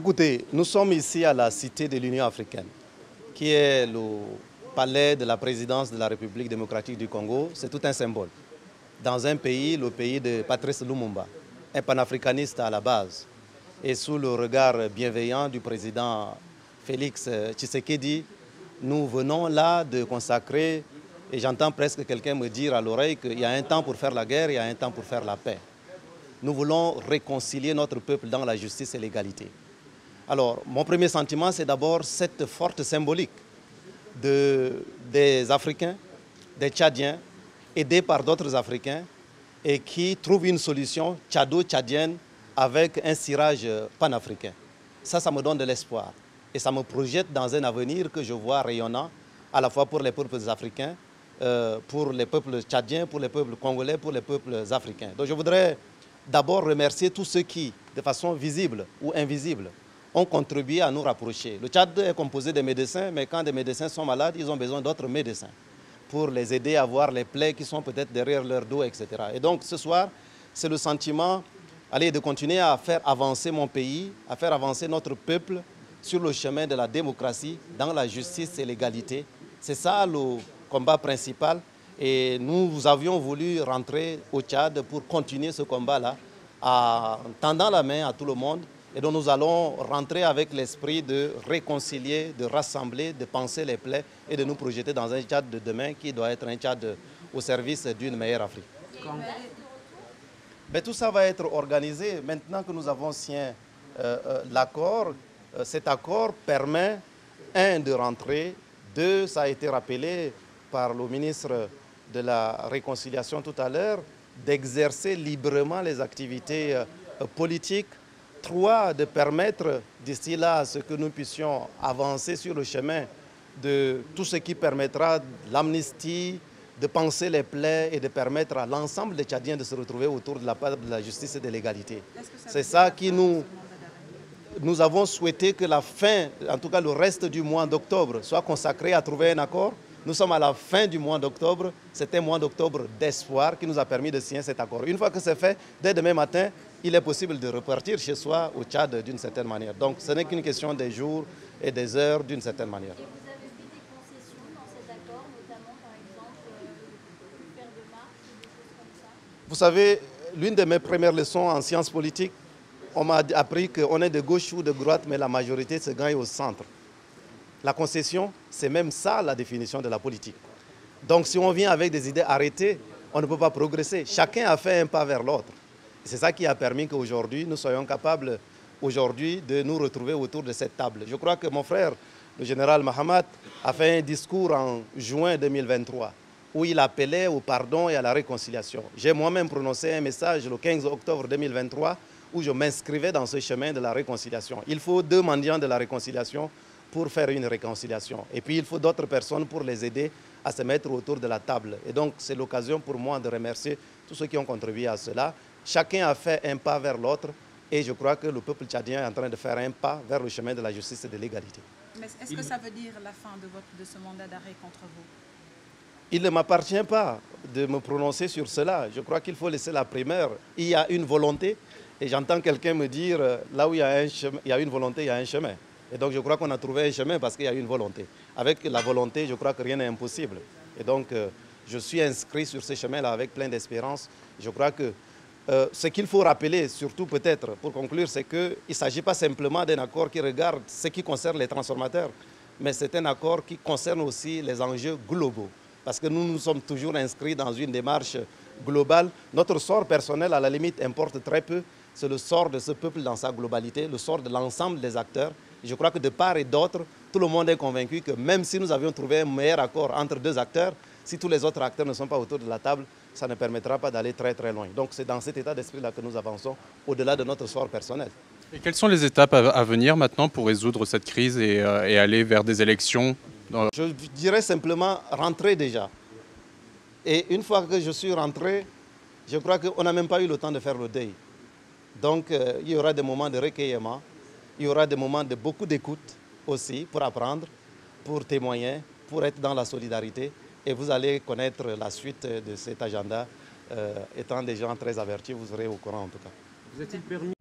Écoutez, nous sommes ici à la Cité de l'Union africaine, qui est le palais de la présidence de la République démocratique du Congo. C'est tout un symbole. Dans un pays, le pays de Patrice Lumumba, un panafricaniste à la base, et sous le regard bienveillant du président Félix Tshisekedi, nous venons là de consacrer, et j'entends presque quelqu'un me dire à l'oreille qu'il y a un temps pour faire la guerre, il y a un temps pour faire la paix. Nous voulons réconcilier notre peuple dans la justice et l'égalité. Alors, mon premier sentiment, c'est d'abord cette forte symbolique des Africains, des Tchadiens, aidés par d'autres Africains, et qui trouvent une solution tchado-tchadienne avec un cirage panafricain. Ça me donne de l'espoir. Et ça me projette dans un avenir que je vois rayonnant, à la fois pour les peuples africains, pour les peuples tchadiens, pour les peuples congolais, pour les peuples africains. Donc je voudrais d'abord remercier tous ceux qui, de façon visible ou invisible, ont contribué à nous rapprocher. Le Tchad est composé de médecins, mais quand des médecins sont malades, ils ont besoin d'autres médecins pour les aider à voir les plaies qui sont peut-être derrière leur dos, etc. Et donc ce soir, c'est le sentiment de continuer à faire avancer mon pays, à faire avancer notre peuple sur le chemin de la démocratie, dans la justice et l'égalité. C'est ça le combat principal. Et nous avions voulu rentrer au Tchad pour continuer ce combat-là, en tendant la main à tout le monde. Et donc nous allons rentrer avec l'esprit de réconcilier, de rassembler, de penser les plaies et de nous projeter dans un Tchad de demain qui doit être un Tchad au service d'une meilleure Afrique. Mais tout ça va être organisé maintenant que nous avons signé l'accord. Cet accord permet, un, de rentrer, deux, ça a été rappelé par le ministre de la Réconciliation tout à l'heure, d'exercer librement les activités politiques. 3, de permettre d'ici là à ce que nous puissions avancer sur le chemin de tout ce qui permettra l'amnistie, de penser les plaies et de permettre à l'ensemble des Tchadiens de se retrouver autour de la justice et de l'égalité. C'est ça qui nous avons souhaité que la fin, en tout cas le reste du mois d'octobre, soit consacré à trouver un accord. Nous sommes à la fin du mois d'octobre. C'est un mois d'octobre d'espoir qui nous a permis de signer cet accord. Une fois que c'est fait, dès demain matin, il est possible de repartir chez soi au Tchad d'une certaine manière. Donc ce n'est qu'une question des jours et des heures d'une certaine manière. Et vous avez fait des concessions dans cet accord, notamment par exemple faire de marche ou des choses comme ça? Vous savez, l'une de mes premières leçons en sciences politiques, on m'a appris qu'on est de gauche ou de droite, mais la majorité se gagne au centre. La concession, c'est même ça la définition de la politique. Donc si on vient avec des idées arrêtées, on ne peut pas progresser. Chacun a fait un pas vers l'autre. C'est ça qui a permis qu'aujourd'hui, nous soyons capables aujourd'hui de nous retrouver autour de cette table. Je crois que mon frère, le général Mahamat, a fait un discours en juin 2023 où il appelait au pardon et à la réconciliation. J'ai moi-même prononcé un message le 15 octobre 2023 où je m'inscrivais dans ce chemin de la réconciliation. Il faut 2 mendiants de la réconciliation pour faire une réconciliation. Et puis il faut d'autres personnes pour les aider à se mettre autour de la table. Et donc c'est l'occasion pour moi de remercier tous ceux qui ont contribué à cela. Chacun a fait un pas vers l'autre et je crois que le peuple tchadien est en train de faire un pas vers le chemin de la justice et de l'égalité. Mais est-ce que ça veut dire la fin de ce mandat d'arrêt contre vous? Il ne m'appartient pas de me prononcer sur cela. Je crois qu'il faut laisser la primeur. Il y a une volonté et j'entends quelqu'un me dire là où il y a une volonté, il y a un chemin. Et donc je crois qu'on a trouvé un chemin parce qu'il y a une volonté. Avec la volonté, je crois que rien n'est impossible. Et donc je suis inscrit sur ce chemin-là avec plein d'espérance. Je crois que ce qu'il faut rappeler, surtout peut-être pour conclure, c'est qu'il ne s'agit pas simplement d'un accord qui regarde ce qui concerne les transformateurs, mais c'est un accord qui concerne aussi les enjeux globaux. Parce que nous nous sommes toujours inscrits dans une démarche globale. Notre sort personnel, à la limite, importe très peu. C'est le sort de ce peuple dans sa globalité, le sort de l'ensemble des acteurs. Et je crois que de part et d'autre, tout le monde est convaincu que même si nous avions trouvé un meilleur accord entre 2 acteurs, si tous les autres acteurs ne sont pas autour de la table, ça ne permettra pas d'aller très très loin. Donc c'est dans cet état d'esprit-là que nous avançons, au-delà de notre sort personnel. Et quelles sont les étapes à venir maintenant pour résoudre cette crise et aller vers des élections? Je dirais simplement rentrer déjà. Et une fois que je suis rentré, je crois qu'on n'a même pas eu le temps de faire le deuil. Donc il y aura des moments de recueillement, il y aura des moments de beaucoup d'écoute aussi pour apprendre, pour témoigner, pour être dans la solidarité. Et vous allez connaître la suite de cet agenda. Étant des gens très avertis, vous serez au courant en tout cas. Vous est-il permis